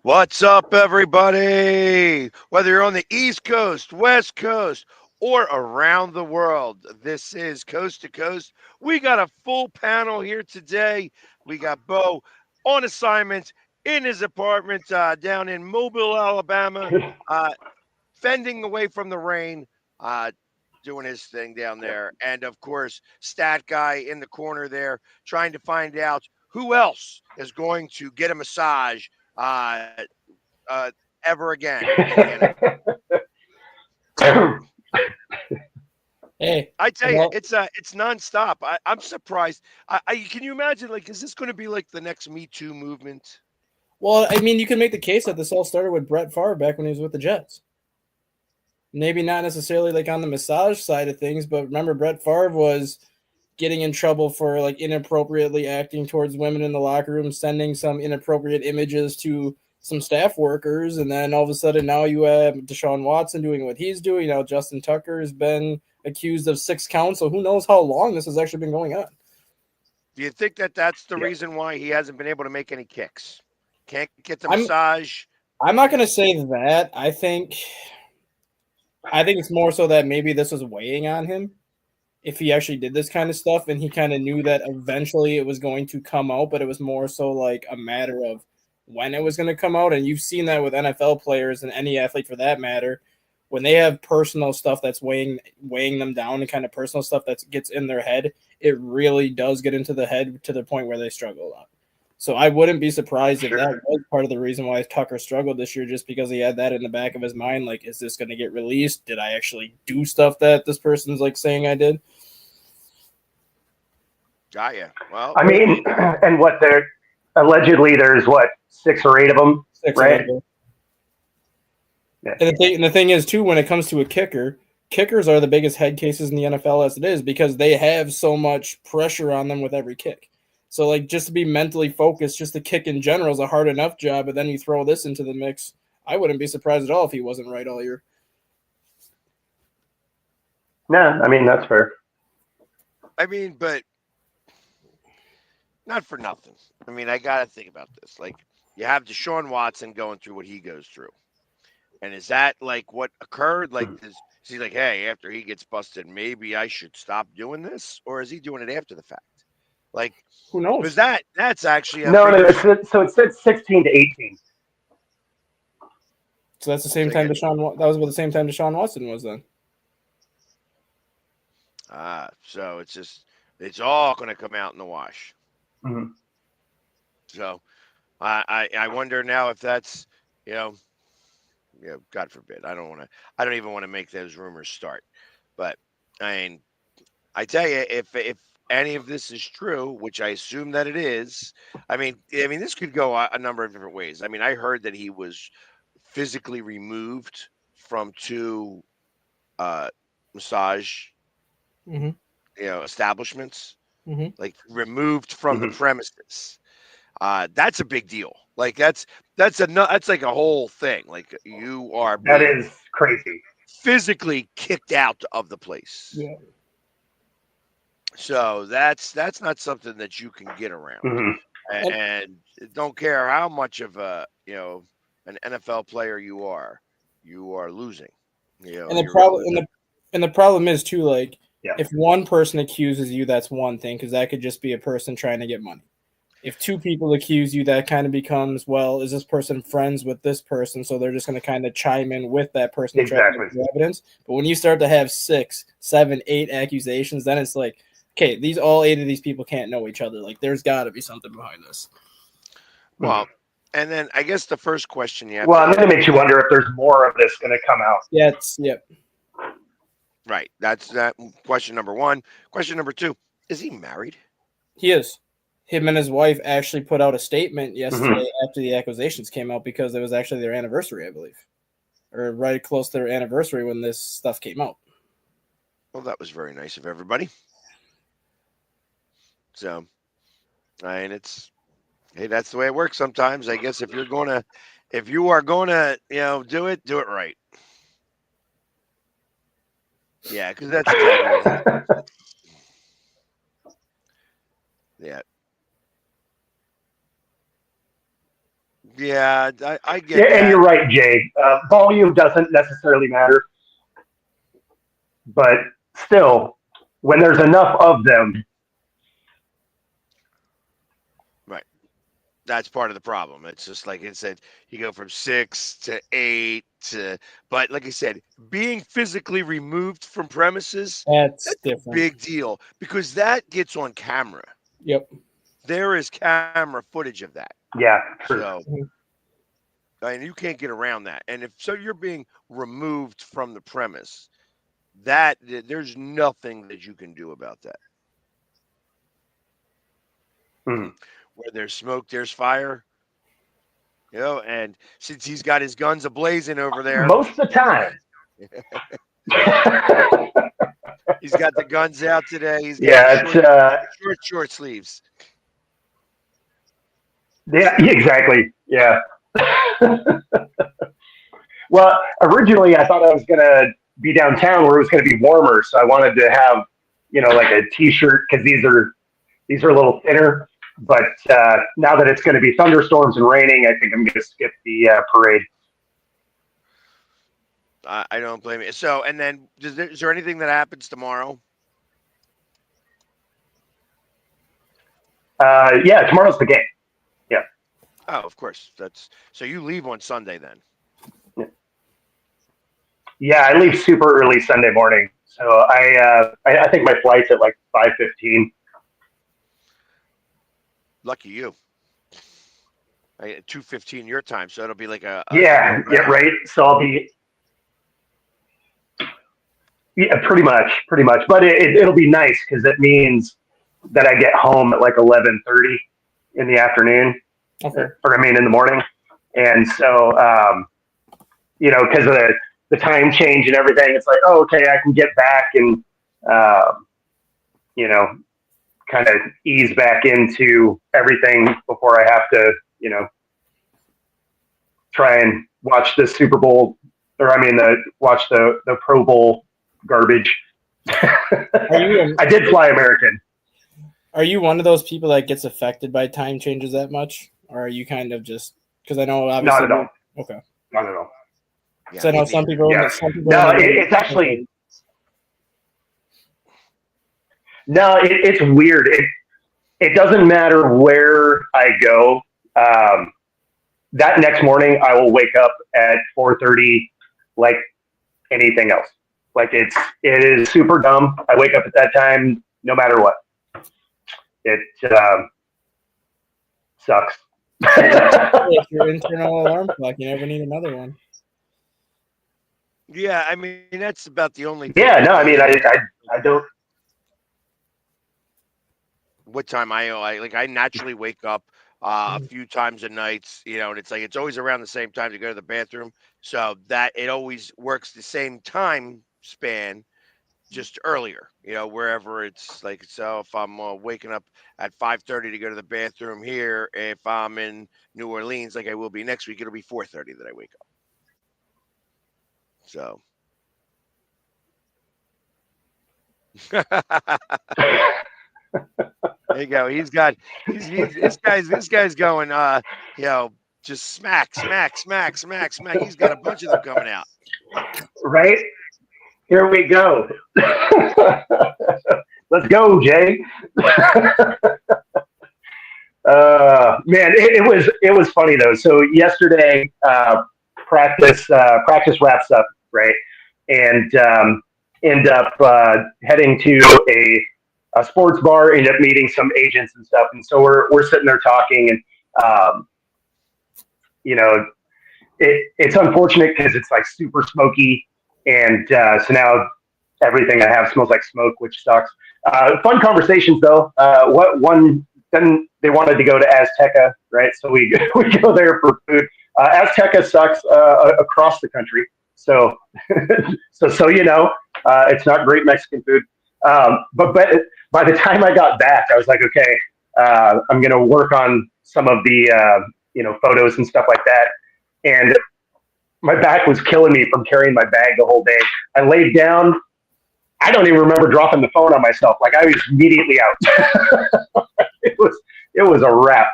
What's up, everybody? Whether you're on the East Coast, West Coast, or around the world, this is Coast to Coast. We got a full panel here today. We got Bo on assignment in his apartment down in Mobile, Alabama, uh, fending away from the rain, uh, doing his thing down there. And of course, Stat Guy in the corner there, trying to find out who else is going to get a massage uh, uh, ever again in the NFL. Hey, I tell you, well, it's nonstop. I'm surprised. Can you imagine? Like, is this going to be like the next Me Too movement? I mean, you can make the case that this all started with Brett Favre back when he was with the Jets. Maybe not necessarily like on the massage side of things, but remember Brett Favre was getting in trouble for like inappropriately acting towards women in the locker room, sending some inappropriate images to some staff workers, and then all of a sudden now you have Deshaun Watson doing what he's doing. Now Justin Tucker has been accused of 6 counts, so who knows how long this has actually been going on. Do you think that that's the Yeah. reason why he hasn't been able to make any kicks? Can't get the I'm massage. I'm not gonna say that. I think it's more so that maybe this was weighing on him if he actually did this kind of stuff and he kind of knew that eventually it was going to come out, but it was more so like a matter of when it was going to come out. And you've seen that with NFL players and any athlete for that matter, when they have personal stuff that's weighing them down and kind of personal stuff that gets in their head, it really does get into the head to the point where they struggle a lot. So I wouldn't be surprised if that was part of the reason why Tucker struggled this year, just because he had that in the back of his mind. Like, is this going to get released? Did I actually do stuff that this person's like saying I did? Got you. Well, I mean, and what there allegedly there's what 6 or 8 of them, Six of right? them. Yeah. And the thing is too, when it comes to a kicker, kickers are the biggest head cases in the NFL as it is because they have so much pressure on them with every kick. So like just to be mentally focused, just to kick in general is a hard enough job, but then you throw this into the mix. I wouldn't be surprised at all if he wasn't right all year. No, I mean that's fair. I mean, but not for nothing. I mean, I got to think about this. Like, you have Deshaun Watson going through what he goes through. And is that like what occurred? Like, Mhm. is he like, hey, after he gets busted, maybe I should stop doing this? Or is he doing it after the fact? Like, Who because knows? that's actually a No, bigger. so it said 16 to 18. So that's the Say same time again? That was about the same time Deshaun Watson was then. So it's all going to come out in the wash. Mm-hmm. So I wonder now if that's, you know, God forbid. I don't even want to make those rumors start. But I mean, I tell you, if any of this is true, which I assume that it is, I mean, this could go a number of different ways. I mean, I heard that he was physically removed from 2 uh, massage, Mm-hmm. establishments, Mm-hmm. like removed from the Mm-hmm. premises. That's a big deal. Like that's like a whole thing. Like you are That being is crazy. physically kicked out of the place. Yeah. So that's not something that you can get around. Mm-hmm. And And don't care how much of a an NFL player you are losing. and the You're going to problem lose. and the problem is too, like Yeah, if one person accuses you, that's one thing because that could just be a person trying to get money. If 2 people accuse you, that kind of becomes, well, is this person friends with this person? So they're just going to kind of chime in with that person to try to exactly. get the evidence. But when you start to have 6, 7, 8 accusations, then it's like, okay, these all 8 of these people can't know each other. Like, there's got to be something behind this. Mm-hmm. Well, and then I guess the first question you have to Well, and then ask, it makes you wonder if there's more of this going to come out. Yeah, it's yep. right? That's that question number one. Question number two: is he married? He is. Him and his wife actually put out a statement Mm-hmm. yesterday after the accusations came out because it was actually their anniversary, I believe, or right close to their anniversary when this stuff came out. Well, that was very nice of everybody. So, I mean, it's hey, that's the way it works sometimes. I guess if you are going to, do it right. Yeah, because that's exactly what happened. Yeah. Yeah, I Yeah, get and you're that. right, Jay. Volume doesn't necessarily matter, but still, when there's enough of them, Right. That's part of the problem. It's just like I said, you go from 6 to 8 to, but like I said, being physically removed from premises, That's that's a different. big deal because that gets on camera. Yep. There is camera footage of that. yeah, true. So, and you can't get around that. And if so, you're being removed from the premise. There's nothing that you can do about that. Mhm. Where there's smoke, there's fire. And since he's got his guns ablazing over there, Most of the time. he's got the guns out today. He's got the Yeah, it's short sleeves. yeah, So exactly. Yeah. Well, originally I thought I was gonna be downtown where it was gonna be warmer, so I wanted to have, like a t-shirt because these are a little thinner. But now that it's going to be thunderstorms and raining, I think I'm going to skip the parade. I don't blame you. So, and then is there anything that happens tomorrow? Yeah, tomorrow's the game. Yeah. Oh, of course. That's so you leave on Sunday then. Yeah, I leave super early Sunday morning, so I think my flight's at like 5:15. Lucky you. 2:15 your time, so it'll be like a Yeah, yeah, right. So I'll be yeah, pretty much. But it'll be nice because it means that I get home at like 11:30 in the afternoon, Okay. or I mean in the morning, and so because of the time change and everything, it's like, oh, okay, I can get back and you know kind of ease back into everything before I have to try and watch the Super Bowl, or I mean watch the Pro Bowl garbage. I did fly American. Are you one of those people that gets affected by time changes that much, or are you kind of just because I know obviously Not at all. Okay. Not at all. Yeah, so I know some people. Yeah. Some people no, it's actually no. It's weird. It doesn't matter where I go. That next morning, I will wake up at 4:30, like anything else. Like it is super dumb. I wake up at that time, no matter what. It sucks. If your internal alarm clock, you never need another one. Yeah, I mean that's about the only thing. Yeah, no, I mean I don't. What time I naturally wake up a few times a night, and it's like it's always around the same time to go to the bathroom. So that it always works the same time span, just earlier, wherever it's like. So if I'm waking up at 5:30 to go to the bathroom here, if I'm in New Orleans, like I will be next week, it'll be 4:30 that I wake up. So. There you go. He's this guy's going just smack. He's got a bunch of them coming out. Right? Here we go. Let's go, Jay. Man, it was funny though. So yesterday, practice wraps up, right? And end up heading to a sports bar, end up meeting some agents and stuff. And so we're sitting there talking, and it's unfortunate because it's like super smoky, and so now everything I have smells like smoke, which sucks. Fun conversations though. Then they wanted to go to Azteca, right? So we go there for food. Azteca sucks across the country, so it's not great Mexican food. But by the time I got back, I was like, okay, I'm going to work on some of the photos and stuff like that. And my back was killing me from carrying my bag the whole day. I laid down. I don't even remember dropping the phone on myself. Like I was immediately out. It was a wrap.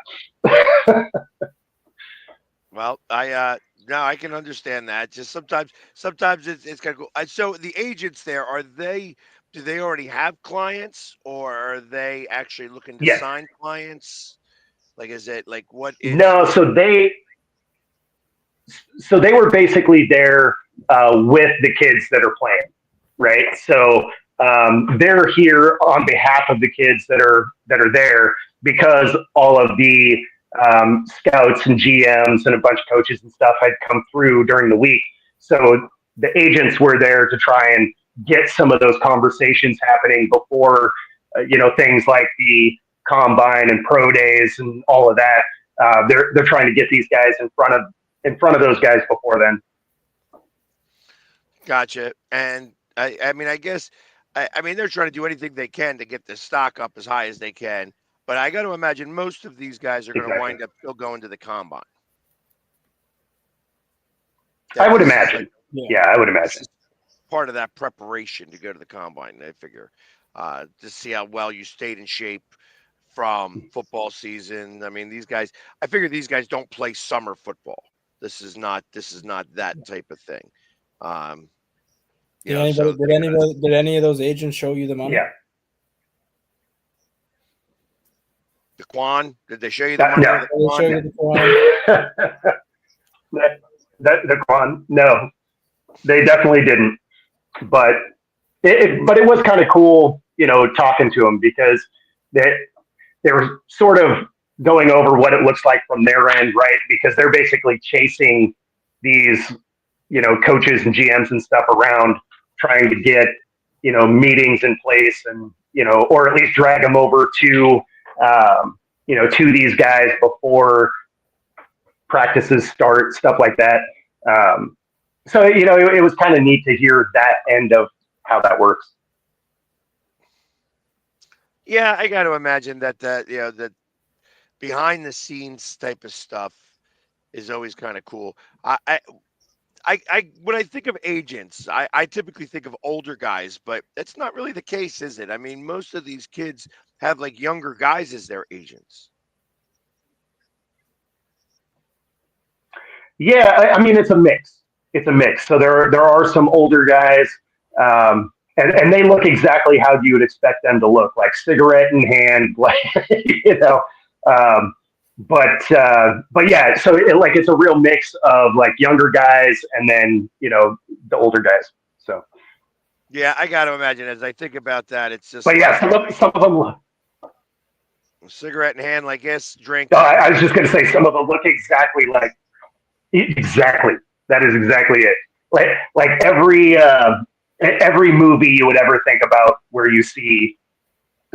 Well, no, I can understand that. Just sometimes it's kind of cool. So the agents there, do they already have clients, or are they actually looking to Yes. sign clients? Like, is it like what is No. the? So they were basically there with the kids that are playing, right? So they're here on behalf of the kids that are there because all of the scouts and GMs and a bunch of coaches and stuff had come through during the week. So the agents were there to try and get some of those conversations happening before, things like the combine and pro days and all of that. They're trying to get these guys in front of those guys before then. Gotcha. And I mean, I guess, I mean, they're trying to do anything they can to get the stock up as high as they can. But I got to imagine most of these guys are going to Exactly. wind up still going to the combine. I That would this is like imagine. Yeah, I would this imagine. is part of that preparation to go to the combine. I figure to see how well you stayed in shape from football season. I mean, these guys. I figure these guys don't play summer football. This is not that type of thing. Um, Did so anybody? Did anybody? Did any of those agents show you the money? Yeah. Daquan, did they show you the That, money no. of the Did they show Daquan? you the Quran? The Quan, no, they definitely didn't. But it was kind of cool, talking to them because they were sort of going over what it looks like from their end, right? Because they're basically chasing these, coaches and GMs and stuff around, trying to get, meetings in place and, or at least drag them over to these guys before practices start, stuff like that. So, it was kind of neat to hear that end of how that works. Yeah, I got to imagine that behind the scenes type of stuff is always kind of cool. I when I think of agents, I typically think of older guys, but that's not really the case, is it? I mean, most of these kids have like younger guys as their agents. Yeah, I mean, it's a mix. It's a mix. So there are some older guys, and they look exactly how you would expect them to look, like cigarette in hand, like you know. Um, but yeah, so it's a real mix of like younger guys and then the older guys. So, Yeah, I got to imagine as I think about that, it's just but yeah, like some of them. cigarette in hand, like yes, drink. I was just gonna say some of them look exactly like. Exactly. That is exactly it. Like every movie you would ever think about where you see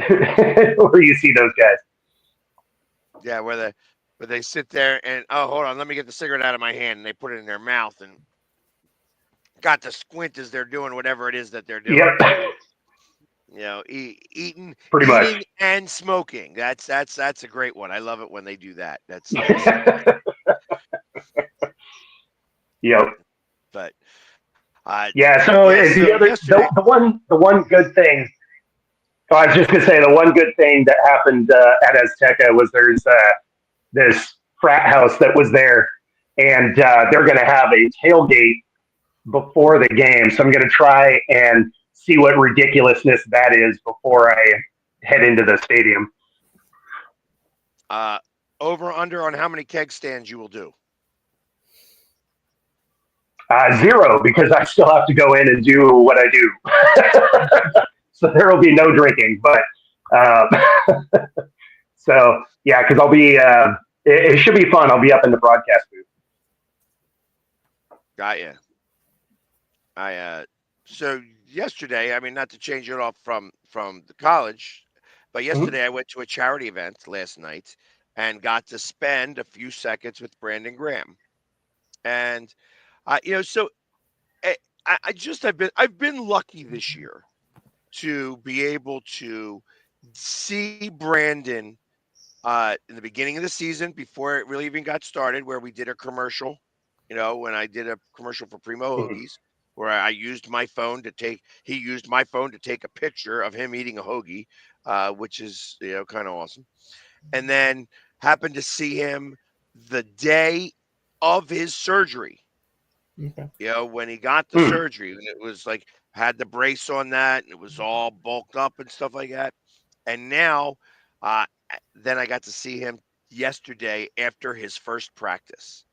where you see those guys. Yeah, where they sit there and oh, hold on, let me get the cigarette out of my hand, and they put it in their mouth and got to squint as they're doing whatever it is that they're doing. Yep. Eating, Pretty much. eating and smoking. That's a great one. I love it when they do that. That's Yep. but Yeah. So yeah. the So other yesterday, the one good thing. Oh, I was just gonna say the one good thing that happened at Azteca was there's this frat house that was there, and they're gonna have a tailgate before the game. So I'm going to try and see what ridiculousness that is before I head into the stadium. uh, over under on how many keg stands you will do. 0, because I still have to go in and do what I do. So there will be no drinking. But so, yeah, because I'll be, it should be fun. I'll be up in the broadcast booth. Got you. So yesterday, I mean, not to change it off from the college, but Mhm. yesterday I went to a charity event last night and got to spend a few seconds with Brandon Graham. And so I, I've been lucky this year to be able to see Brandon in the beginning of the season before it really even got started, where we did a commercial. When I did a commercial for Primo Mhm. Hoagies, where I used my phone to take, he used my phone to take a picture of him eating a hoagie, which is kind of awesome. And then happened to see him the day of his surgery. Okay. You know, when he got the surgery, and it was like had the brace on that, and it was all bulked up and stuff like that. And now, uh, then I got to see him yesterday after his first practice.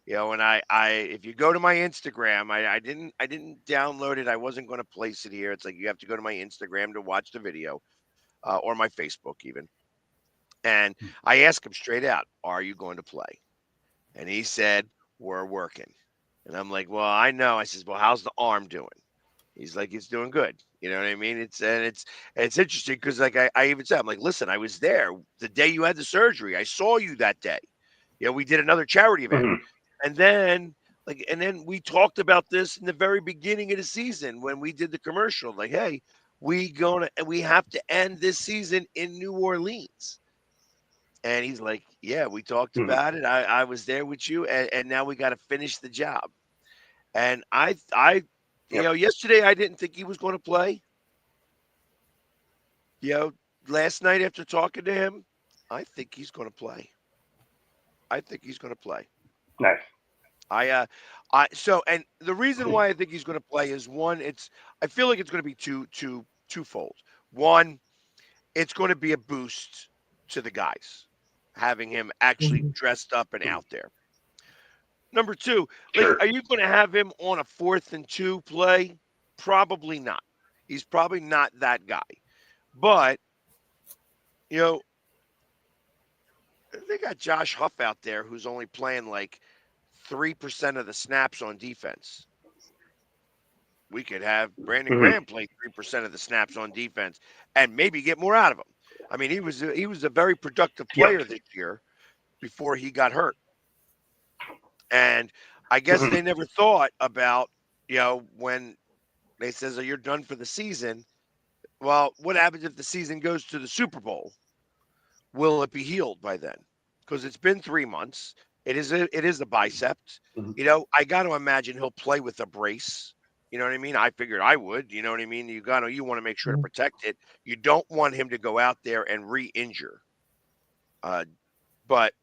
You know, and if you go to my Instagram, I didn't download it. I wasn't going to place it here. It's like you have to go to my Instagram to watch the video, or my Facebook even. And I asked him straight out, "Are you going to play?" And he said, "We're working." And I'm like, "Well, I know." I says, "Well, how's the arm doing?" He's like, "It's doing good." You know what I mean? It's interesting because like I even said, I'm like, "Listen, I was there the day you had the surgery. I saw you that day. You know, we did another charity event, Mhm. and then we talked about this in the very beginning of the season when we did the commercial. Like, hey, we have to end this season in New Orleans." And he's like, "Yeah, we talked Mhm. about it. I was there with you, and now we got to finish the job." And I, Yep. yesterday I didn't think he was going to play. You know, last night after talking to him, I think he's going to play. I think he's going to play. Nice. I, uh, and the reason why I think he's going to play is one, I feel like it's going to be twofold. One, it's going to be a boost to the guys, having him actually Mhm. dressed up and out there. Number two, like, Sure. are you going to have him on a 4th and 2 play? Probably not. He's probably not that guy. But, you know, they got Josh Huff out there who's only playing like 3% of the snaps on defense. We could have Brandon Mhm. Graham play 3% of the snaps on defense and maybe get more out of him. I mean, he was a very productive Yep. player this year before he got hurt. And I guess Mhm. they never thought about, when they says, "Oh, you're done for the season." Well, what happens if the season goes to the Super Bowl? Will it be healed by then? Because it's been 3 months. It is a bicep. Mhm. I got to imagine he'll play with a brace. You know what I mean? I figured I would. You know what I mean? You want to make sure to Mhm. protect it. You don't want him to go out there and re-injure. Uh, but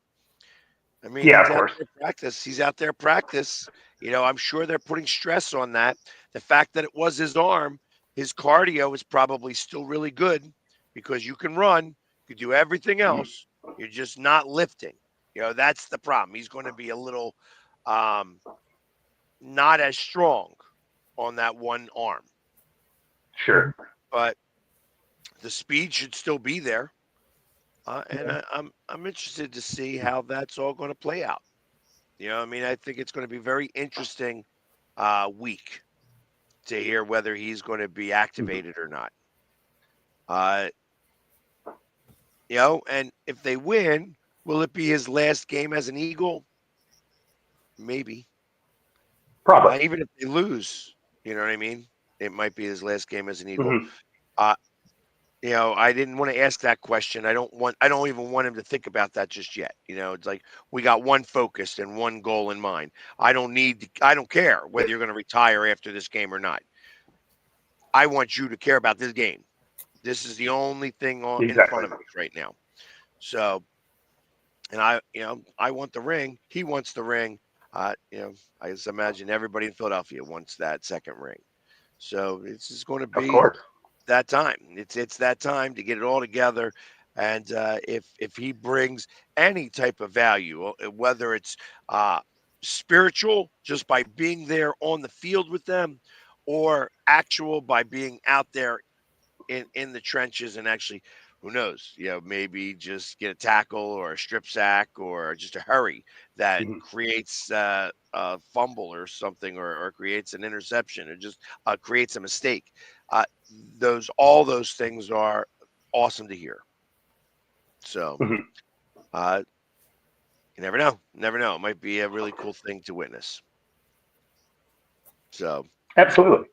I mean, Yeah, he's of out course. there practice. He's out there practice. I'm sure they're putting stress on that. The fact that it was his arm, his cardio is probably still really good because you can run, you can do everything Mhm. else. You're just not lifting. That's the problem. He's going to be a little um, not as strong on that one arm, Sure. but the speed should still be there. And Yeah. I'm interested to see how that's all going to play out. I mean, I think it's going to be very interesting week to hear whether he's going to be Mhm. activated or not. Uh, and if they win, will it be his last game as an Eagle? Maybe. Probably. Even if they lose, you know what I mean? It might be his last game as an Eagle. Mhm. Uh, I didn't want to ask that question. I don't even want him to think about that just yet. It's like we got one focus and one goal in mind. I don't care whether you're going to retire after this game or not. I want you to care about this game. This is the only thing in Exactly. front of us right now. So, and I want the ring. He wants the ring. I just imagine everybody in Philadelphia wants that second ring. So this is going to Of be course. that time. It's that time to get it all together. And if he brings any type of value, whether it's spiritual, just by being there on the field with them, or actual by being out there in the trenches and actually, who knows, maybe just get a tackle or a strip sack or just a hurry that Mhm. creates a fumble or something, or creates an interception, or just creates a mistake. uh, all those things are awesome to hear. So Mhm. uh, you never know, it might be a really cool thing to witness. So Absolutely.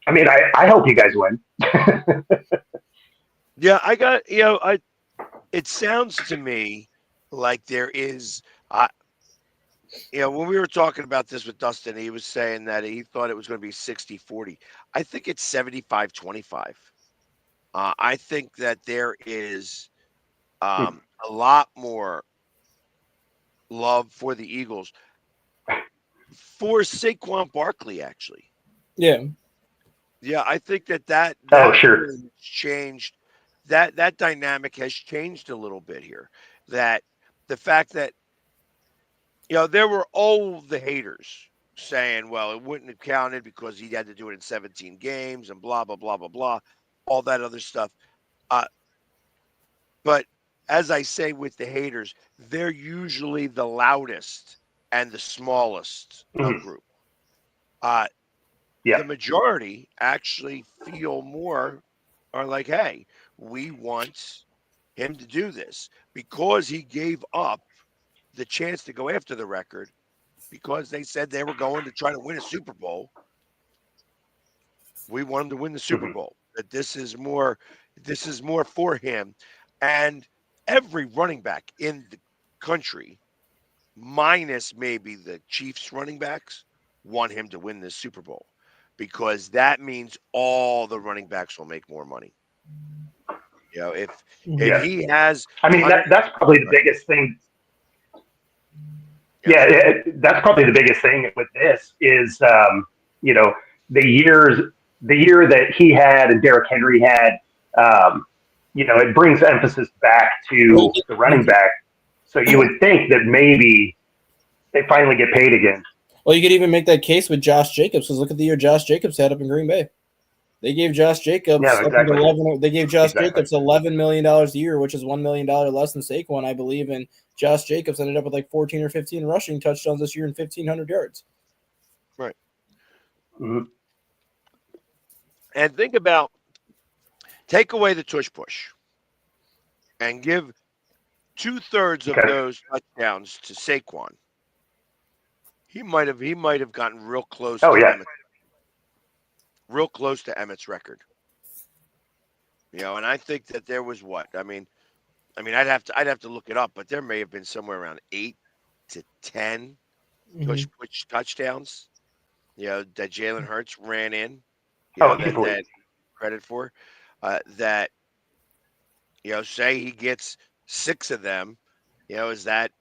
I mean, I hope you guys win. yeah, I got, it sounds to me like there is when we were talking about this with Dustin, he was saying that he thought it was going to be 60-40. I think it's 75-25. I think that there is Mhm. a lot more love for the Eagles. for Saquon Barkley, actually. Yeah. Yeah, I think that Oh, sure. really changed. That dynamic has changed a little bit here. That the fact that there were all the haters saying, well, it wouldn't have counted because he had to do it in 17 games and blah blah blah blah blah, all that other stuff. Uh, but as I say with the haters, they're usually the loudest and the smallest of Mhm. group. Uh, Yeah. the majority actually feel more are like, hey, we want him to do this because he gave up the chance to go after the record because they said they were going to try to win a Super Bowl. We want him to win the Super Mhm. Bowl. That this is more for him. And every running back in the country, minus maybe the Chiefs running backs, want him to win this Super Bowl because that means all the running backs will make more money. If Yeah. he has I mean, 100, that's probably the biggest thing. Yeah. Yeah, that's probably the biggest thing with this is, you know, the year that he had and Derrick Henry had, it brings emphasis back to the running back. So you would think that maybe they finally get paid again. Well, you could even make that case with Josh Jacobs, because look at the year Josh Jacobs had up in Green Bay. They gave Josh Jacobs Yeah, exactly. Jacobs $11 million a year, which is $1 million less than Saquon, I believe. And Josh Jacobs ended up with like 14 or 15 rushing touchdowns this year and 1,500 yards. Right. Mhm. And think about take away the tush push and give 2/3 of Okay. those touchdowns to Saquon. He might have gotten real close Oh, to yeah. Emmett's record. And I think that there was what? I mean I'd have to look it up, but there may have been somewhere around 8 to 10 tush push touchdowns. That Jalen Hurts ran in. Easily. That credit for that. Say he gets 6 of them. Is that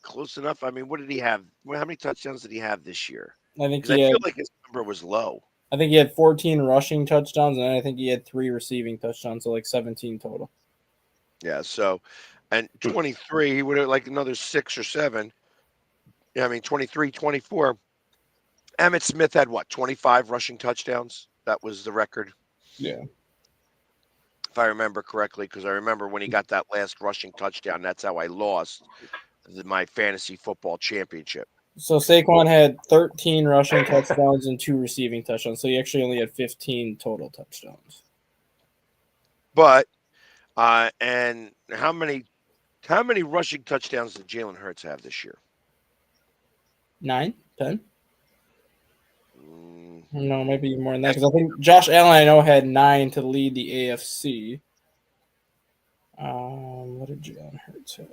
close enough? I mean, what did he have? How many touchdowns did he have this year? I think I feel like his number was low. I think he had 14 rushing touchdowns, and I think he had 3 receiving touchdowns, so like 17 total. Yeah. So, and 23, he would have like another 6 or 7. Yeah. I mean, 23, 24. Emmitt Smith had what? 25 rushing touchdowns. That was the record. Yeah. If I remember correctly, because I remember when he got that last rushing touchdown, that's how I lost my fantasy football championship. So Saquon had 13 rushing touchdowns and 2 receiving touchdowns. So he actually only had 15 total touchdowns. But and how many rushing touchdowns did Jalen Hurts have this year? 9, 10? No, maybe more than that. Because I think Josh Allen, I know, had 9 to lead the AFC. What did Jalen Hurts have?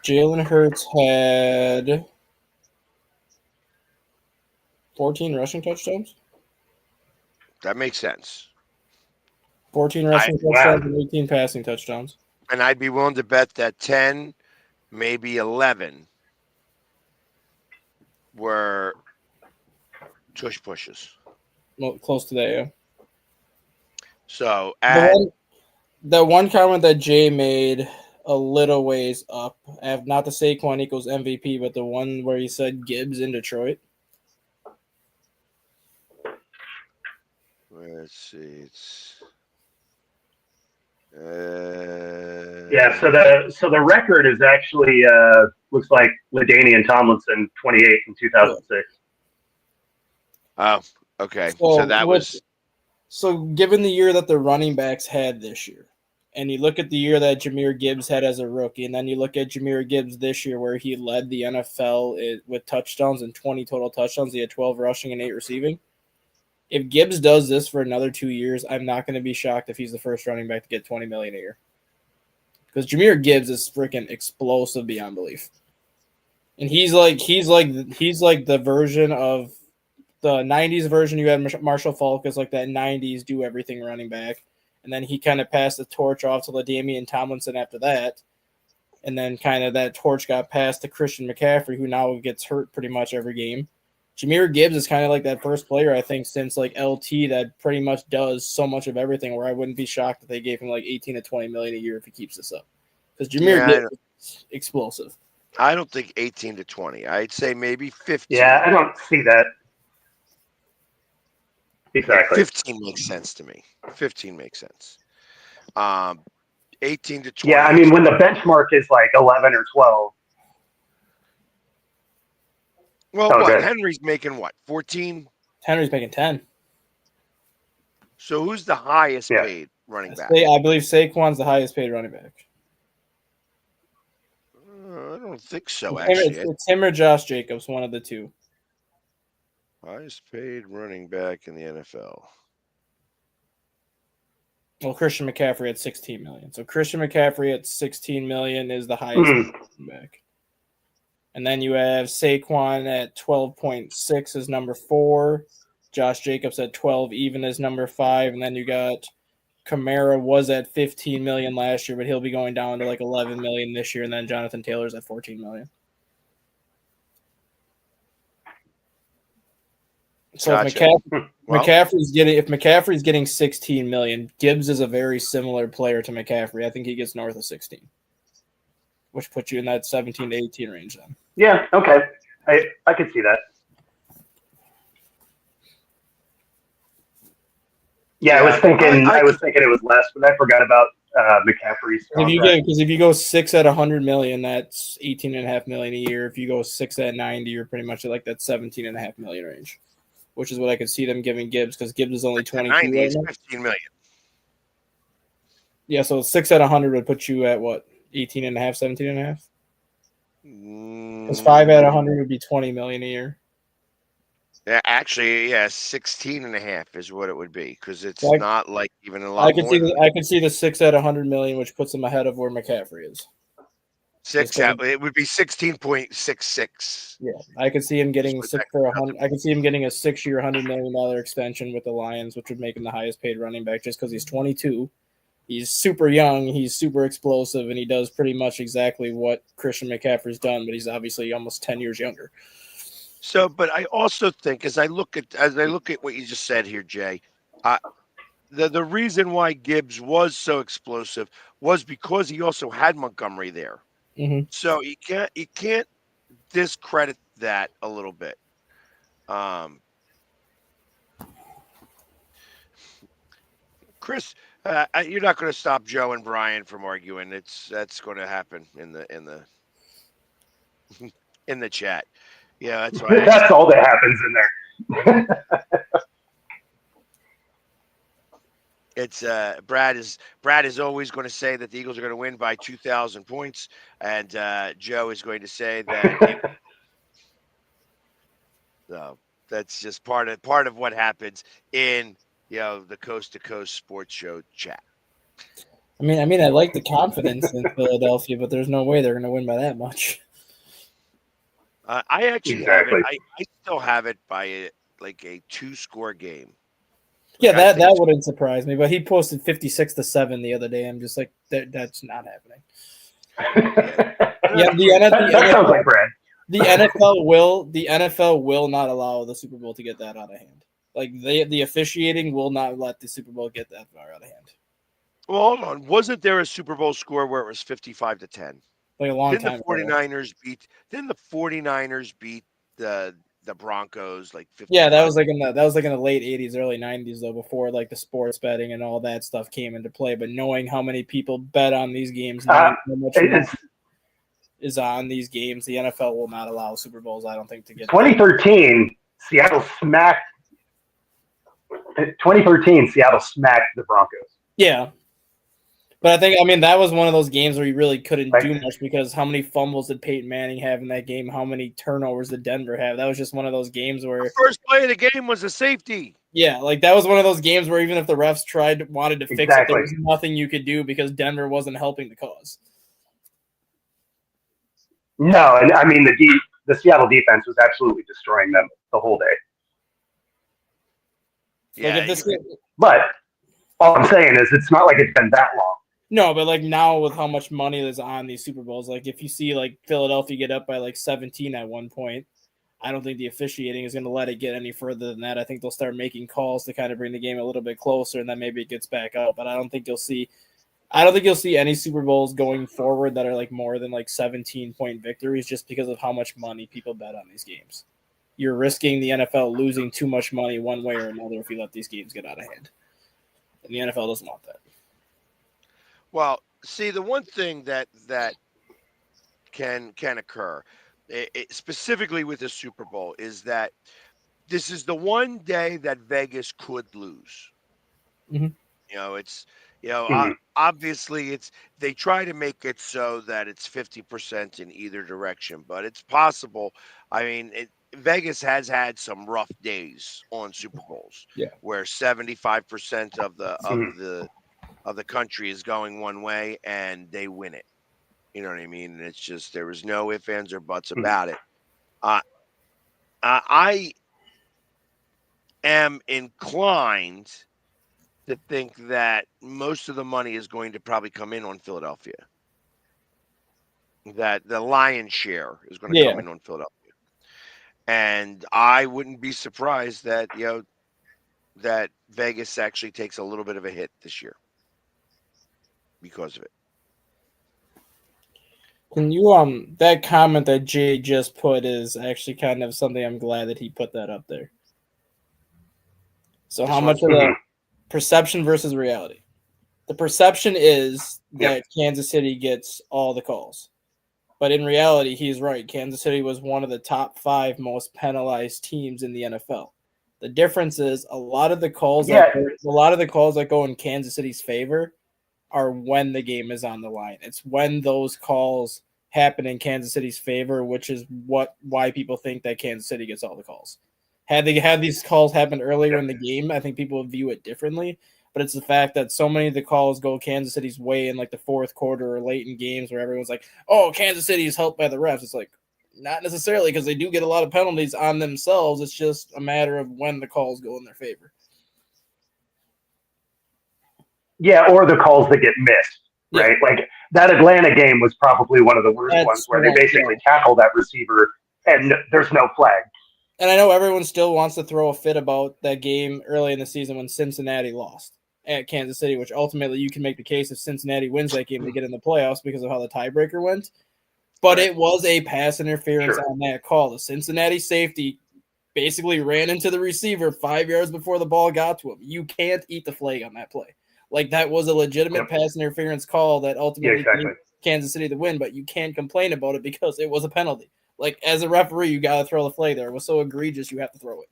Jalen Hurts had 14 rushing touchdowns. That makes sense. 14 rushing touchdowns and 18 passing touchdowns. And I'd be willing to bet that 10, maybe 11 were tush pushes. Well, close to that, yeah. So the one comment that Jay made a little ways up, not the Saquon equals MVP, but the one where he said Gibbs in Detroit. Let's see. It's Yeah, so the record is actually looks like LaDainian Tomlinson 28 in 2006. Oh, okay. So that was so given the year that the running backs had this year, and you look at the year that Jahmyr Gibbs had as a rookie, and then you look at Jahmyr Gibbs this year where he led the NFL with touchdowns and 20 total touchdowns. He had 12 rushing and 8 receiving. If Gibbs does this for another 2 years, I'm not going to be shocked if he's the first running back to get $20 million a year. Because Jahmyr Gibbs is freaking explosive beyond belief, and he's like the version of the '90s version. You had Marshall Falk as like that '90s do everything running back, and then he kind of passed the torch off to LaDainian Tomlinson after that. And then kind of that torch got passed to Christian McCaffrey, who now gets hurt pretty much every game. Jahmyr Gibbs is kind of like that first player, I think, since like LT that pretty much does so much of everything, where I wouldn't be shocked if they gave him like 18 to 20 million a year if he keeps this up. Because Jahmyr Gibbs is explosive. I don't think 18 to 20. I'd say maybe 15. Yeah, I don't see that. Exactly. 15 makes sense to me. 15 makes sense. 18 to 20. Yeah, I mean, when the benchmark is like 11 or 12. Well, what? Henry's making what? 14? Henry's making 10. So who's the highest paid running back? I believe Saquon's the highest paid running back. I don't think so, actually. It's him or Josh Jacobs, one of the two. Highest paid running back in the NFL. Well, Christian McCaffrey at 16 million. So Christian McCaffrey at 16 million is the highest running back. And then you have Saquon at 12.6 as number 4. Josh Jacobs at 12 even as number 5. And then you got Kamara was at 15 million last year, but he'll be going down to like 11 million this year. And then Jonathan Taylor's at 14 million. So gotcha. if McCaffrey's getting 16 million, Gibbs is a very similar player to McCaffrey. I think he gets north of 16, which puts you in that 17 to 18 range then. Yeah, okay. I could see that. Yeah, I was thinking it was less, but I forgot about McCaffrey's contract. Because if you go 6 at 100 million, that's 18.5 million a year. If you go 6 at 90, you're pretty much at like that 17.5 million range, which is what I could see them giving Gibbs, because Gibbs is only 22 right now. 15 million. Yeah, so 6 at 100 would put you at what? 18.5, 17.5? Because 5 at 100 would be 20 million a year. Yeah, actually, 16.5 is what it would be, because it's not like even a lot more. I could see the 6 at 100 million, which puts them ahead of where McCaffrey is. It would be 16.66. Yeah, I could see him getting 6 for 100. I could see him getting a 6-year, $100 million extension with the Lions, which would make him the highest paid running back, just because he's 22. He's super young, he's super explosive, and he does pretty much exactly what Christian McCaffrey's done, but he's obviously almost 10 years younger. So, but I also think, as I look at what you just said here, Jay, the reason why Gibbs was so explosive was because he also had Montgomery there. Mm-hmm. So you can't discredit that a little bit. Chris, you're not going to stop Joe and Brian from arguing. That's going to happen in the in the chat. Yeah, that's why. That's all that happens in there. It's Brad is always going to say that the Eagles are going to win by 2,000 points, and Joe is going to say that. So that's just part of what happens in the Coast to Coast Sports Show chat. I mean, I like the confidence in Philadelphia, but there's no way they're going to win by that much. I actually have it. I still have it by a 2-score game. Yeah, that wouldn't surprise me. But he posted 56-7 the other day. I'm just like, that's not happening. Yeah, that sounds like Brad. The NFL will not allow the Super Bowl to get that out of hand. Like the officiating will not let the Super Bowl get that far out of hand. Well, hold on. Wasn't there a Super Bowl score where it was 55-10? Like a long time. The 49ers beat. Then the 49ers beat the Broncos like 50. Yeah, that was like in the late 80s, early 90s though, before like the sports betting and all that stuff came into play. But knowing how many people bet on these games, knowing how much is on these games, the NFL will not allow Super Bowls, I don't think, to get 2013, Seattle smacked the Broncos. Yeah. But I think, that was one of those games where you really couldn't do much, because how many fumbles did Peyton Manning have in that game? How many turnovers did Denver have? That was just one of those games where the first play of the game was a safety. Yeah, like that was one of those games where even if the refs wanted to fix it, there was nothing you could do because Denver wasn't helping the cause. No, and the Seattle defense was absolutely destroying them the whole day. Yeah, but All I'm saying is it's not like it's been that long. No, but like now with how much money is on these Super Bowls, like if you see like Philadelphia get up by like 17 at one point, I don't think the officiating is going to let it get any further than that. I think they'll start making calls to kind of bring the game a little bit closer, and then maybe it gets back up. But I don't think you'll see any Super Bowls going forward that are like more than like 17-point victories, just because of how much money people bet on these games. You're risking the NFL losing too much money one way or another if you let these games get out of hand, and the NFL doesn't want that. Well, see, the one thing that can occur, specifically with the Super Bowl, is that this is the one day that Vegas could lose. Mhm. Obviously they try to make it so that it's 50% in either direction, but it's possible. I mean, Vegas has had some rough days on Super Bowls, where 75% of the country is going one way and they win it. You know what I mean? And it's just, there was no ifs, ands, or buts about it. I am inclined to think that most of the money is going to probably come in on Philadelphia. That the lion's share is going to come in on Philadelphia. And I wouldn't be surprised that, that Vegas actually takes a little bit of a hit this year because of it. Can you that comment that Jay just put is actually kind of something I'm glad that he put that up there. So how much of the perception versus reality? The perception is that Kansas City gets all the calls. But in reality, he's right. Kansas City was one of the top 5 most penalized teams in the NFL. The difference is a lot of the calls that go in Kansas City's favor are when the game is on the line. It's when those calls happen in Kansas City's favor, which is why people think that Kansas City gets all the calls. Had these calls happened earlier in the game, I think people would view it differently. But it's the fact that so many of the calls go Kansas City's way in like the fourth quarter or late in games where everyone's like, oh, Kansas City is helped by the refs. It's like, not necessarily, because they do get a lot of penalties on themselves. It's just a matter of when the calls go in their favor. Yeah, or the calls that get missed, right? Like that Atlanta game was probably one of the worst ones where they basically tackle that receiver and there's no flag. And I know everyone still wants to throw a fit about that game early in the season when Cincinnati lost at Kansas City, which ultimately you can make the case if Cincinnati wins that game, they get in the playoffs because of how the tiebreaker went. But it was a pass interference on that call. The Cincinnati safety basically ran into the receiver 5 yards before the ball got to him. You can't eat the flag on that play. Like, that was a legitimate pass interference call that ultimately gave Kansas City the win, but you can't complain about it because it was a penalty. Like, as a referee, you got to throw the flag there. It was so egregious, you have to throw it.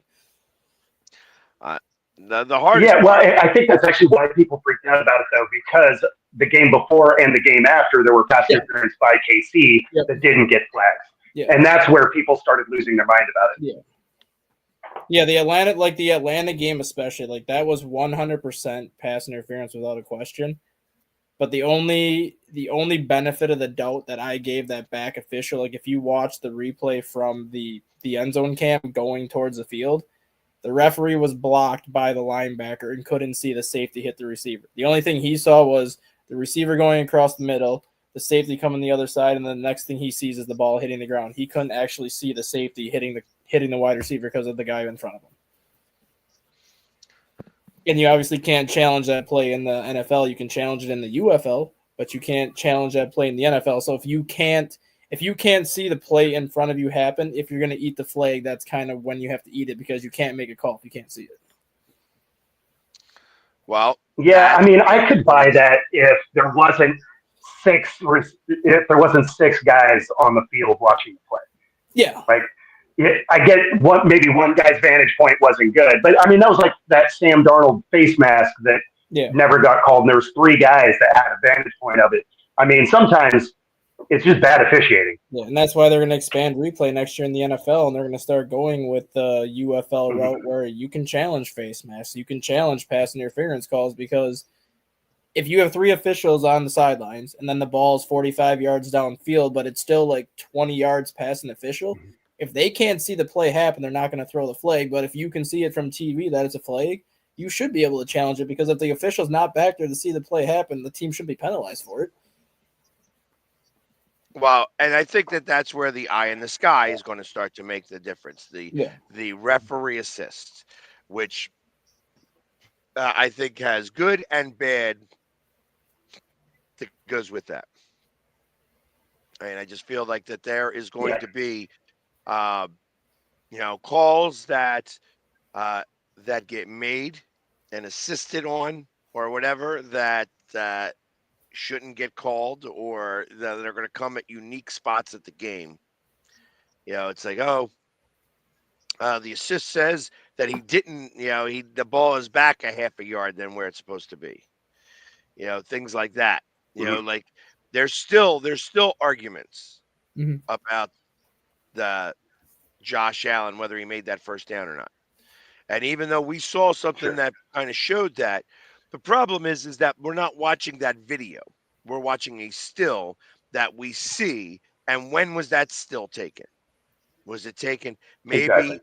The hardest. Yeah, well, I think that's actually why people freaked out about it, though, because the game before and the game after, there were pass interference by KC that didn't get flags. Yeah. And that's where people started losing their mind about it. Yeah, the Atlanta game especially, like, that was 100% pass interference without a question. But the only benefit of the doubt that I gave that back official, like, if you watch the replay from the end zone cam going towards the field, the referee was blocked by the linebacker and couldn't see the safety hit the receiver. The only thing he saw was the receiver going across the middle, the safety coming the other side, and then the next thing he sees is the ball hitting the ground. He couldn't actually see the safety hitting the wide receiver because of the guy in front of him. And you obviously can't challenge that play in the NFL. You can challenge it in the UFL, but you can't challenge that play in the NFL. So if you can't see the play in front of you happen, if you're going to eat the flag, that's kind of when you have to eat it, because you can't make a call if you can't see it. Well, yeah, I mean, I could buy that if there wasn't six guys on the field watching the play. Yeah, like I get maybe one guy's vantage point wasn't good, but I mean that was like that Sam Darnold face mask that never got called, and there was 3 guys that had a vantage point of it. I mean, sometimes it's just bad officiating. Yeah, and that's why they're going to expand replay next year in the NFL, and they're going to start going with the UFL route where you can challenge face masks, you can challenge pass interference calls, because if you have 3 officials on the sidelines and then the ball's 45 yards downfield, but it's still like 20 yards past an official, if they can't see the play happen, they're not going to throw the flag. But if you can see it from TV that it's a flag, you should be able to challenge it, because if the official's not back there to see the play happen, the team should be penalized for it. Well, and I think that that's where the eye in the sky is going to start to make the difference. Yeah. The referee assist, which I think has good and bad that goes with that. And I just feel like that there is going to be, calls that that get made and assisted on or whatever that shouldn't get called, or that they're going to come at unique spots at the game. It's like, the assist says that he didn't, the ball is back a half a yard than where it's supposed to be. Things like that. Like there's still arguments about the Josh Allen, whether he made that first down or not. And even though we saw something that kind of showed that, the problem is that we're not watching that video. We're watching a still that we see. And when was that still taken? Was it taken maybe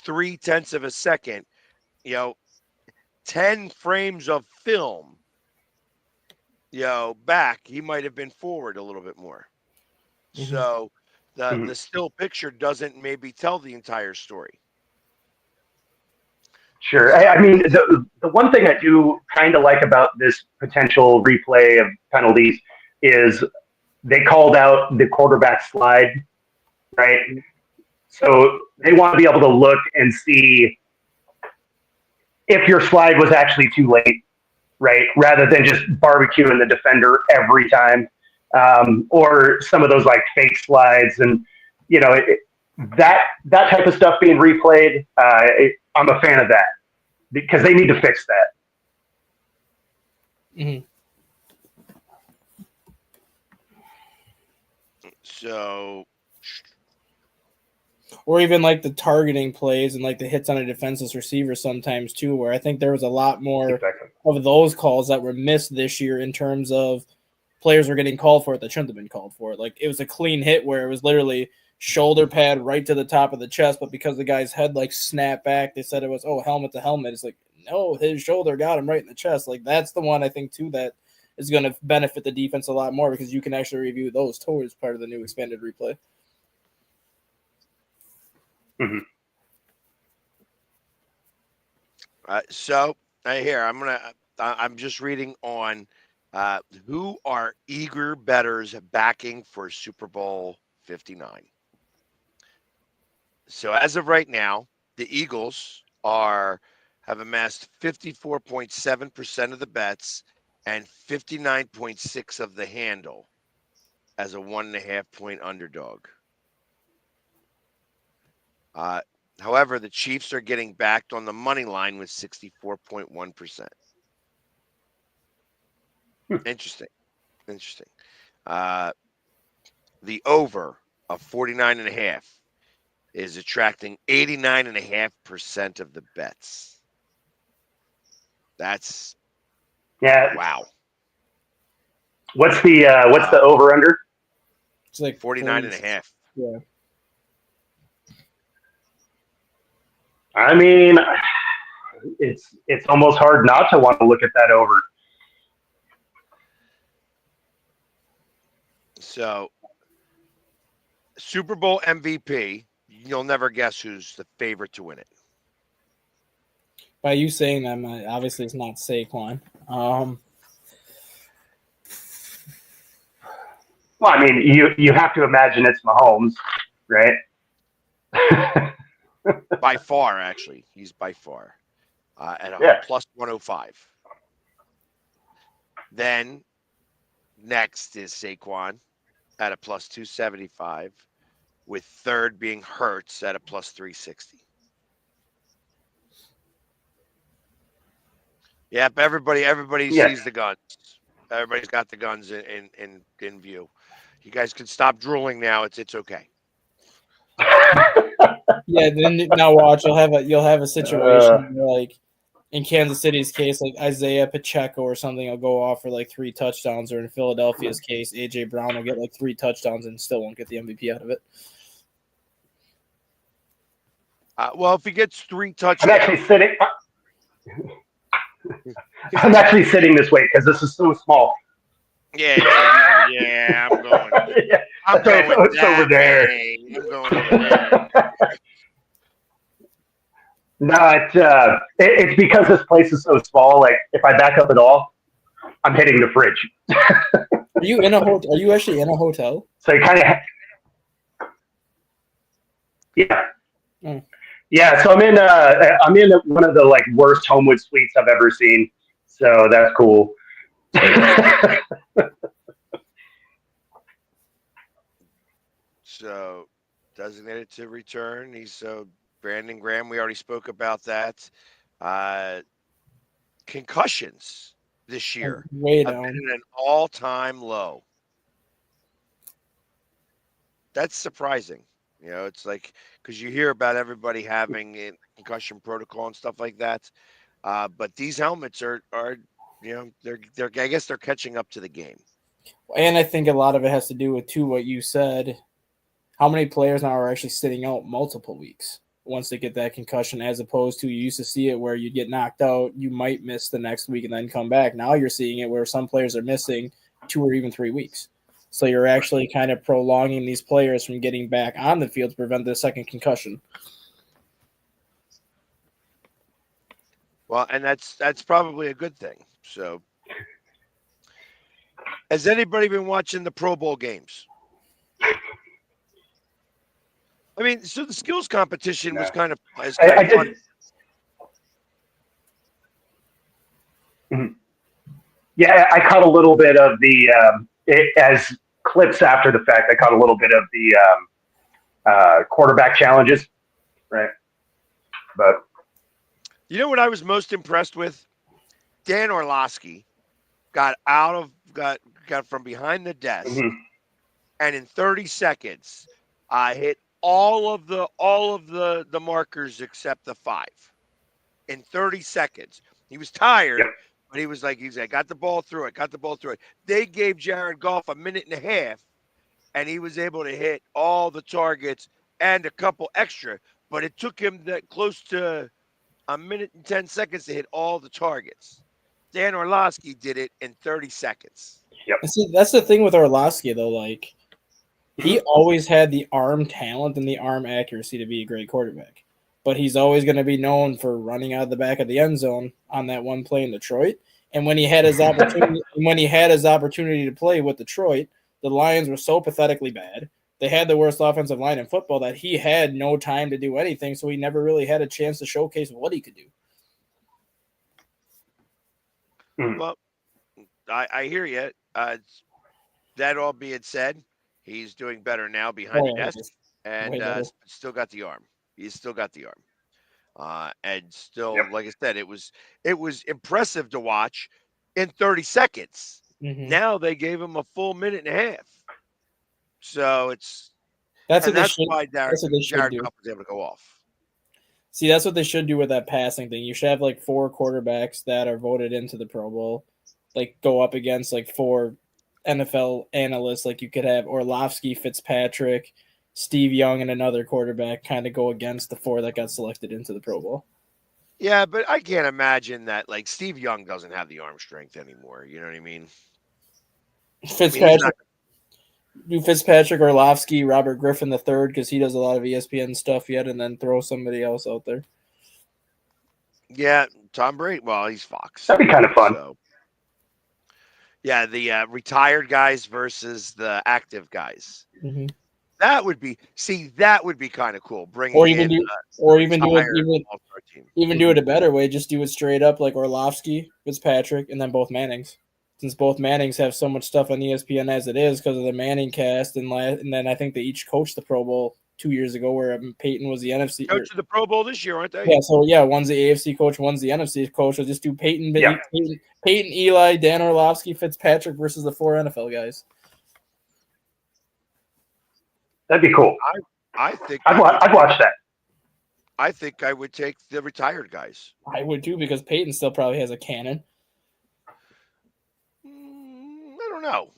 0.3 of a second? 10 frames of film, back, he might have been forward a little bit more. So the still picture doesn't maybe tell the entire story. Sure. I mean, the one thing I do kind of like about this potential replay of penalties is they called out the quarterback slide, right? So they want to be able to look and see if your slide was actually too late, right? Rather than just barbecuing the defender every time, or some of those like fake slides, and that type of stuff being replayed. I'm a fan of that because they need to fix that. Mm-hmm. So, or even like the targeting plays and like the hits on a defenseless receiver sometimes too, where I think there was a lot more of those calls that were missed this year in terms of players were getting called for it that shouldn't have been called for it. Like it was a clean hit where it was literally shoulder pad right to the top of the chest, but because the guy's head like snapped back, they said it was helmet to helmet. It's like, no, his shoulder got him right in the chest. Like that's the one I think too that is going to benefit the defense a lot more, because you can actually review those towards part of the new expanded replay. Mm-hmm. So here I'm just reading on who are eager bettors backing for Super Bowl 59. So as of right now, the Eagles have amassed 54.7% of the bets and 59.6% of the handle as a 1.5 point underdog. However, the Chiefs are getting backed on the money line with 64.1%. Interesting. The over of 49.5 is attracting 89.5% of the bets. That's wow. What's the over under? It's like 49.5. Yeah. I mean, it's almost hard not to want to look at that over. So, Super Bowl MVP, you'll never guess who's the favorite to win it. By you saying that, obviously it's not Saquon. Well, I mean, you have to imagine it's Mahomes, right? By far, actually. He's by far. At a plus 105. Then, next is Saquon at a plus 275, with third being Hurts at a plus 360. Yep, everybody sees the guns. Everybody's got the guns in view. You guys can stop drooling now. It's okay. Yeah, then now watch. You'll have a situation like in Kansas City's case, like Isaiah Pacheco or something will go off for like 3 touchdowns, or in Philadelphia's case, AJ Brown will get like 3 touchdowns and still won't get the MVP out of it. Well, if he gets 3 touchdowns, I'm actually sitting. I'm actually sitting this way because this is so small. Yeah, it's like, yeah, I'm going. Yeah, I'm that's right. going It's over that there. way. I'm going over there. No, it's because this place is so small. Like, if I back up at all, I'm hitting the fridge. Are you in a hotel? Are you actually in a hotel? So you kind of, yeah, Mm. yeah. So I'm in one of the like worst Homewood suites I've ever seen. So that's cool. So, designated to return. Brandon Graham. We already spoke about that. Uh, concussions this year Way have down. been at an all-time low. That's surprising. It's like because you hear about everybody having a concussion protocol and stuff like that. But these helmets are they're I guess they're catching up to the game. And I think a lot of it has to do with too what you said. How many players now are actually sitting out multiple weeks once they get that concussion, as opposed to you used to see it where you get knocked out, you might miss the next week and then come back. Now you're seeing it where some players are missing 2 or even 3 weeks. So you're actually kind of prolonging these players from getting back on the field to prevent the second concussion. Well, and that's probably a good thing. So, has anybody been watching the Pro Bowl games? I mean, so the skills competition was kind of fun. Mhm. Yeah, I caught a little bit of the as clips after the fact. I caught a little bit of the quarterback challenges, right? But You know what I was most impressed with? Dan Orlovsky got from behind the desk, mhm. and in 30 seconds, hit all of the markers except the 5. In 30 seconds, he was tired, Yep. but he was like, got the ball through it. They gave Jared Goff a minute and a half, and he was able to hit all the targets and a couple extra. But it took him that close to a minute and 10 seconds to hit all the targets. Dan Orlovsky did it in 30 seconds. And see, that's the thing with Orlovsky, though. Like, he Mhm. always had the arm talent and the arm accuracy to be a great quarterback. But he's always going to be known for running out of the back of the end zone on that one play in Detroit. And when he had his opportunity to play with Detroit, the Lions were so pathetically bad. They had the worst offensive line in football that he had no time to do anything, so he never really had a chance to showcase what he could do. Well, I hear you. That all being said, he's doing better now behind the desk, and still got the arm. He's still got the arm. And still, Yep. like I said, it was impressive to watch in 30 seconds. Mm-hmm. Now they gave him a full minute and a half. So that's why Jared Goff was able to go off. See, that's what they should do with that passing thing. You should have like 4 quarterbacks that are voted into the Pro Bowl, like go up against like 4 NFL analysts. Like you could have Orlovsky, Fitzpatrick, Steve Young, and another quarterback kind of go against the 4 that got selected into the Pro Bowl. Yeah, but I can't imagine that like Steve Young doesn't have the arm strength anymore. You know what I mean? Fitzpatrick, Orlovsky, Robert Griffin III, because he does a lot of ESPN stuff yet, and then throw somebody else out there. Yeah, Tom Brady. Well, he's Fox. That'd be kind of fun. So, yeah, the retired guys versus the active guys. Mm-hmm. That would be kind of cool. Even do it a better way. Just do it straight up like Orlovsky, Fitzpatrick, and then both Mannings. Since both Mannings have so much stuff on ESPN as it is because of the Manning cast, and then I think they each coached the Pro Bowl 2 years ago, where Peyton was the NFC coach of the Pro Bowl this year, aren't they? Yeah, so one's the AFC coach, one's the NFC coach. So just do Peyton, Eli, Dan Orlovsky, Fitzpatrick versus the 4 NFL guys. That'd be cool. I think I'd watch that. I think I would take the retired guys. I would too, because Peyton still probably has a cannon. I don't know.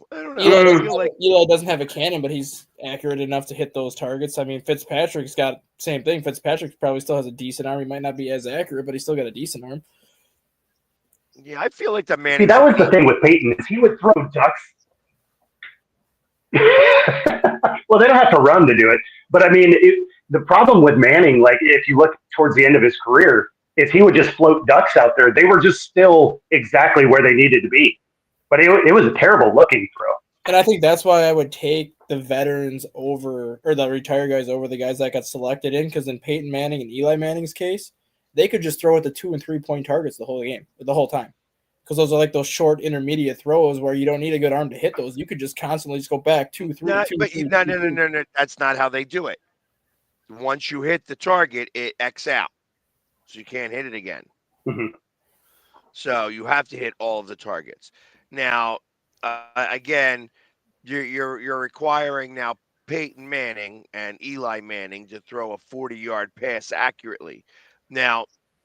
Eli doesn't have a cannon, but he's accurate enough to hit those targets. I mean, Fitzpatrick's got same thing. Fitzpatrick probably still has a decent arm. He might not be as accurate, but he's still got a decent arm. Yeah, I feel like the See, Mannings that and was the thing with Peyton is he would throw ducks. Well, they don't have to run to do it, but I mean, the problem with Manning, like if you look towards the end of his career, is he would just float ducks out there. They were just still exactly where they needed to be, but it was a terrible looking throw. And I think that's why I would take the veterans over, or the retired guys over the guys that got selected in, because in Peyton Manning and Eli Manning's case, they could just throw at the 2 and 3 point targets the whole game, the whole time. Because those are like those short intermediate throws where you don't need a good arm to hit those. You could just constantly just go back 2, 3, no, 2, but 3, no, 2, no, no, 3. no, no. That's not how they do it. Once you hit the target, it X out, so you can't hit it again. Mhm. So you have to hit all of the targets. Now, again, you're requiring now Peyton Manning and Eli Manning to throw a 40-yard pass accurately. Now,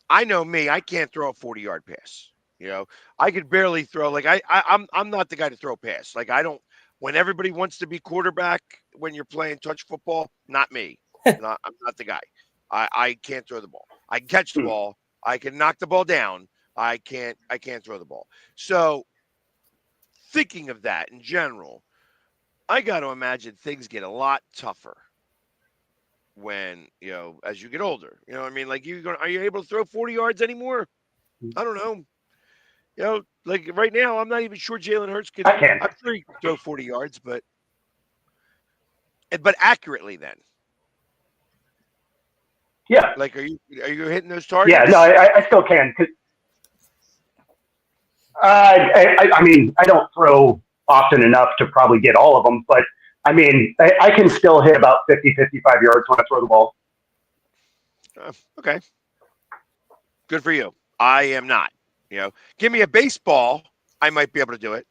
I know me, I can't throw a 40-yard pass. You know, I could barely throw. Like I'm not the guy to throw a pass. Like I don't. When everybody wants to be quarterback when you're playing touch football, not me. I'm not the guy. I can't throw the ball. I can catch the Hmm. ball. I can knock the ball down. I can't throw the ball. So thinking of that in general, I got to imagine things get a lot tougher when, as you get older. You know what I mean? Like are you able to throw 40 yards anymore? I don't know. Like right now, I'm not even sure Jalen Hurts can. I can. I'm sure he can throw 40 yards, but accurately then. Yeah, Like, are you hitting those yeah. No, targets? I still can. I mean, I don't throw often enough to probably get all of them, but I mean, I can still hit about 50, 55 yards when I throw the ball. Okay, good for you. I am not. Give me a baseball, I might be able to do it.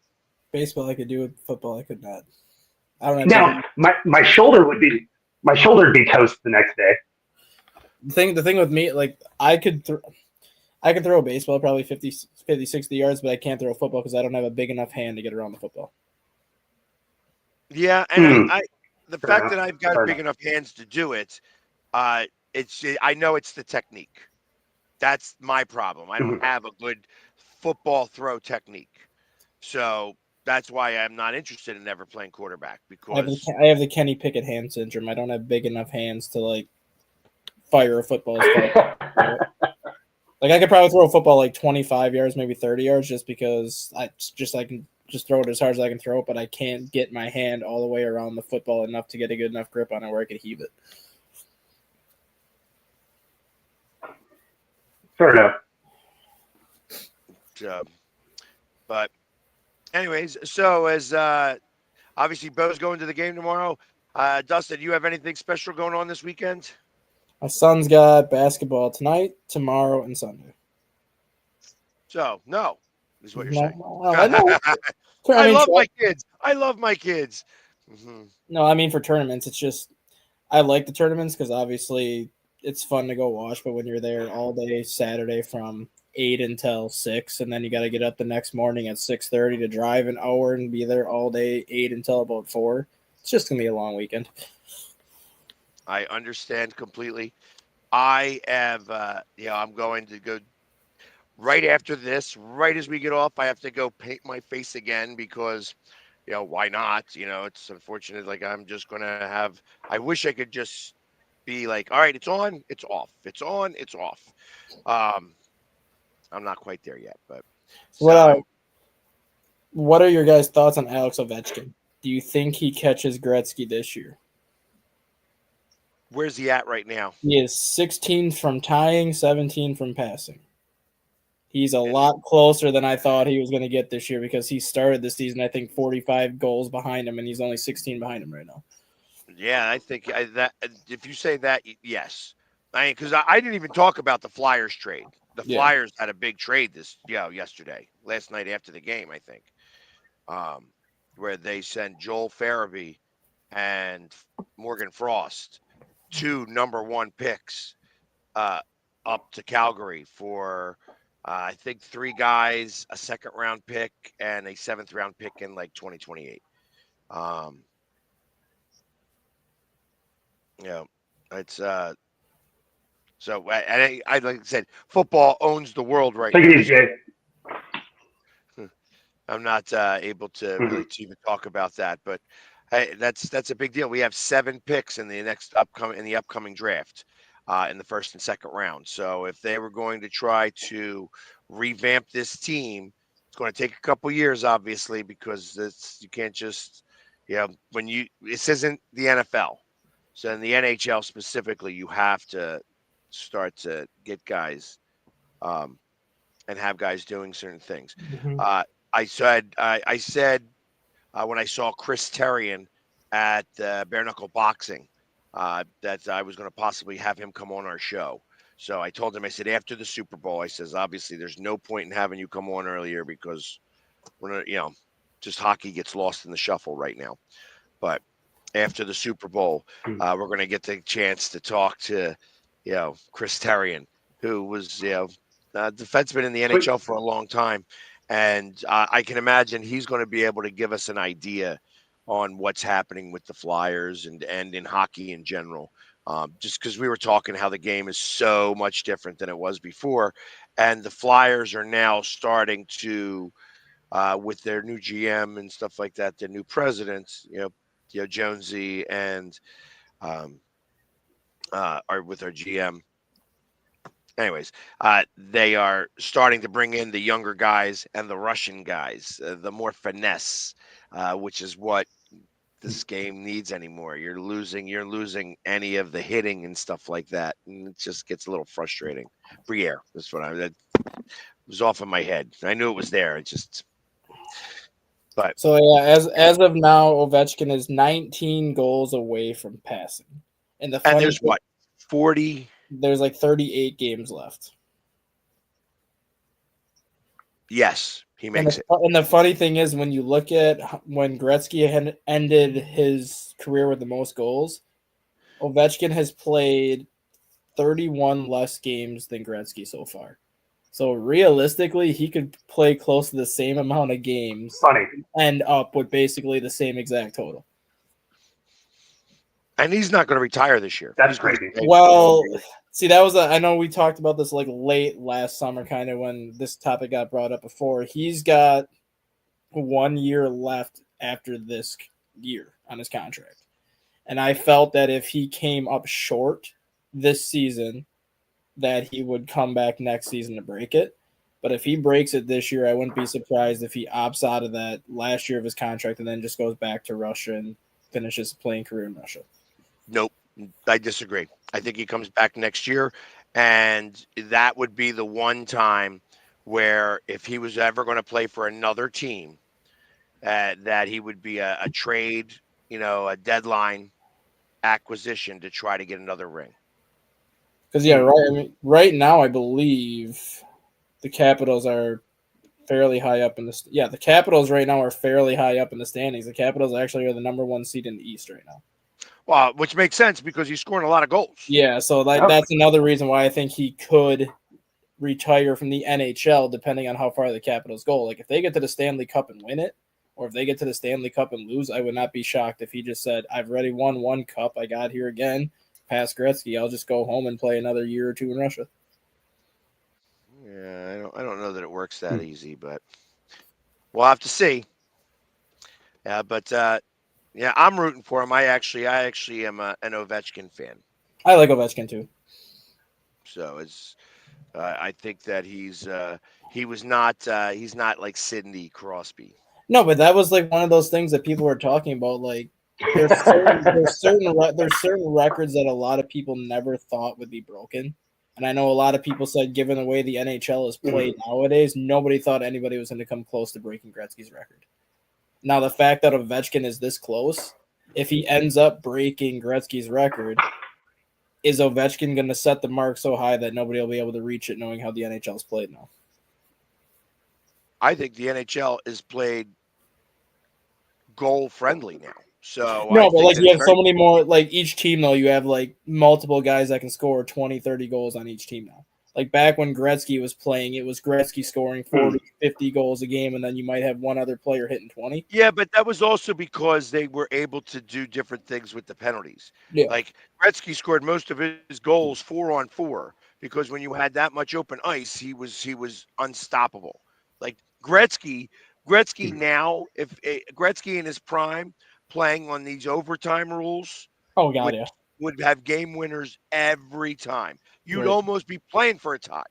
Baseball I could do it, football I could not. I don't have big Now, my shoulder would be toast the next day. the thing with me, like I could throw a baseball probably 50, 60 yards, but I can't throw a football because I don't have a big enough hand to get around the football. Yeah, and Hmm. the Fair fact enough. that I've got Fair big enough. enough hands to do it, I know it's the technique. That's my problem. I don't Mhm. have a good football throw technique. So that's why I'm not interested in ever playing quarterback because I have the Kenny Pickett hand syndrome. I don't have big enough hands to like fire a football as far. Like I could probably throw a football like 25 yards, maybe 30 yards, just because I can just throw it as hard as I can throw it, but I can't get my hand all the way around the football enough to get a good enough grip on it where I could heave it. Fair enough. but anyways, so as obviously Bo's going to the game tomorrow. Dustin, you have anything special going on this weekend? My son's got basketball tonight, tomorrow, and Sunday. So no, is what you're saying. No, I know. I I mean, love my kids. I love my kids. Mm-hmm. no, I mean for tournaments, it's just I like the tournaments because obviously it's fun to go watch. But when you're there all day Saturday from 8 until 6, and then you got to get up the next morning at 6:30 to drive an hour and be there all day 8 until about 4. It's just gonna be a long weekend. I understand completely. I have, I'm going to go right after this, right as we get off. I have to go paint my face again because, why not? It's unfortunate. Like I'm just gonna have. I wish I could just be like, all right, it's on, it's off, it's on, it's off. I'm not quite there yet, but so What are your guys' thoughts on Alex Ovechkin? Do you think he catches Gretzky this year? where's he at right now? He is 16 from tying, 17 from passing. He's a And lot closer than I thought he was going to get this year because he started the season, I think, 45 goals behind him, and he's only 16 behind him right now. yeah, I think that if you say that, yes. Because I didn't even talk about the Flyers trade. The Yeah. Flyers had a big trade yesterday, last night after the game, I think, where they sent Joel Farabee and Morgan Frost, 2 number 1 picks, up to Calgary for I think 3 guys, a 2nd round pick, and a 7th round pick in like 2028. It's so I like I said, football owns the world right Take it now. easy, Jay. I'm not able to really to even talk about that, but hey, that's a big deal. We have 7 picks in the upcoming draft, in the first and second round. So if they were going to try to revamp this team, it's going to take a couple years, obviously, because you can't just, this isn't the NFL. So in the NHL specifically, you have to start to get guys, um, and have guys doing certain things. Mhm. I said when I saw Chris Terrian at Bare Knuckle Boxing, that I was going to possibly have him come on our show. So I told him, I said, after the Super Bowl, I says, obviously, there's no point in having you come on earlier because we're not, just hockey gets lost in the shuffle right now. But after the Super Bowl, we're going to get the chance to talk to, Chris Terrian, who was, defenseman in the Sweet. NHL for a long time. And I can imagine he's going to be able to give us an idea on what's happening with the Flyers and in hockey in general. Just because we were talking how the game is so much different than it was before. And the Flyers are now starting to, with their new GM and stuff like that, their new presidents, Jonesy and are with our GM. Anyways, they are starting to bring in the younger guys and the Russian guys, the more finesse, which is what this game needs anymore. You're losing any of the hitting and stuff like that, and it just gets a little frustrating. Briere, that's what that was off of my head. I knew it was there. It just, but So yeah, as of now, Ovechkin is 19 goals away from passing. And the and funny there's what 40. there's like 38 games left. Yes, he And makes it. and the funny thing is, when you look at when Gretzky had ended his career with the most goals, Ovechkin has played 31 less games than Gretzky so far. So realistically, he could play close to the same amount of games, Funny. end up with basically the same exact total. And he's not going to retire this year. That's He's gonna crazy. stay Well, for see, that was I know we talked about this like late last summer, kind of when this topic got brought up before. He's got 1 year left after this year on his contract. And I felt that if he came up short this season, that he would come back next season to break it. But if he breaks it this year, I wouldn't be surprised if he opts out of that last year of his contract and then just goes back to Russia and finishes playing career in Russia. Nope, I disagree. I think he comes back next year, and that would be the one time where if he was ever going to play for another team, that he would be a trade, a deadline acquisition to try to get another ring. Because right now I believe the Capitals are fairly high up in the the Capitals right now are fairly high up in the standings. The Capitals actually are the number 1 seed in the East right now. Well, which makes sense because he's scoring a lot of goals. Yeah, so that's another reason why I think he could retire from the NHL, depending on how far the Capitals go. Like if they get to the Stanley Cup and win it, or if they get to the Stanley Cup and lose, I would not be shocked if he just said, "I've already won 1 cup. I got here again, past Gretzky. I'll just go home and play another year or 2 in Russia." Yeah, I don't know that it works that easy, but we'll have to see. Yeah, but yeah, I'm rooting for him. I actually am an Ovechkin fan. I like Ovechkin too. So it's I think that he's not like Sidney Crosby. No, but that was like one of those things that people were talking about. Like there's certain records that a lot of people never thought would be broken. And I know a lot of people said, given the way the NHL is played nowadays, nobody thought anybody was going to come close to breaking Gretzky's record. Now, the fact that Ovechkin is this close, if he ends up breaking Gretzky's record, is Ovechkin going to set the mark so high that nobody will be able to reach it, knowing how the NHL is played now? I think the NHL is played goal friendly now. So no, but like you have so many more, like each team though, you have like multiple guys that can score 20, 30 goals on each team now. Like back when Gretzky was playing, it was Gretzky scoring 40, 50 goals a game, and then you might have one other player hitting 20. Yeah, but that was also because they were able to do different things with the penalties. Yeah. Like Gretzky scored most of his goals 4-on-4 because when you had that much open ice, he was unstoppable. Like Gretzky Gretzky now, if Gretzky in his prime playing on these overtime rules Oh god, would yeah. would have game winners every time. You'd Right. almost be playing for a tie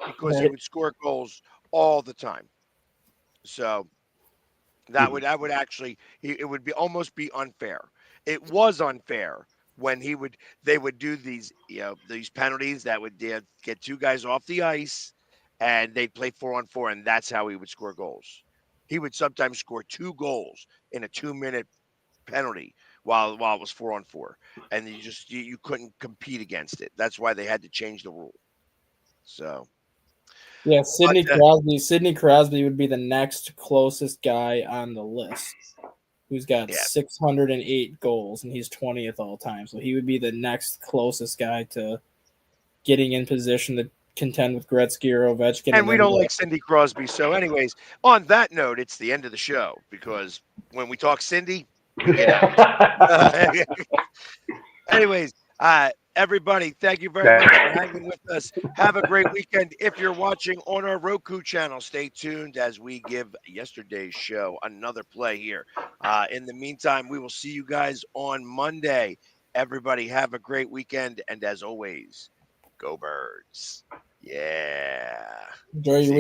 because he Right. would score goals all the time. So that would actually it would be almost be unfair. It was unfair when they would do these these penalties that would get two guys off the ice and they'd play 4-on-4 and that's how he would score goals. He would sometimes score 2 goals in a 2-minute penalty while it was 4-on-4 and you couldn't compete against it. That's why they had to change the rule. So Yeah, but Sidney Crosby. Sidney Crosby would be the next closest guy on the list, who's got yeah. 608 goals, and he's 20th all time. So he would be the next closest guy to getting in position to contend with Gretzky or Ovechkin. And we then don't like Cindy Crosby. So, anyways, on that note, it's the end of the show because when we talk Cindy, we get out. Anyways, everybody, thank you very much for hanging with us. Have a great weekend. If you're watching on our Roku channel, stay tuned as we give yesterday's show another play here. In the meantime, we will see you guys on Monday. Everybody, have a great weekend. And as always, go Birds. Yeah. Enjoy your week.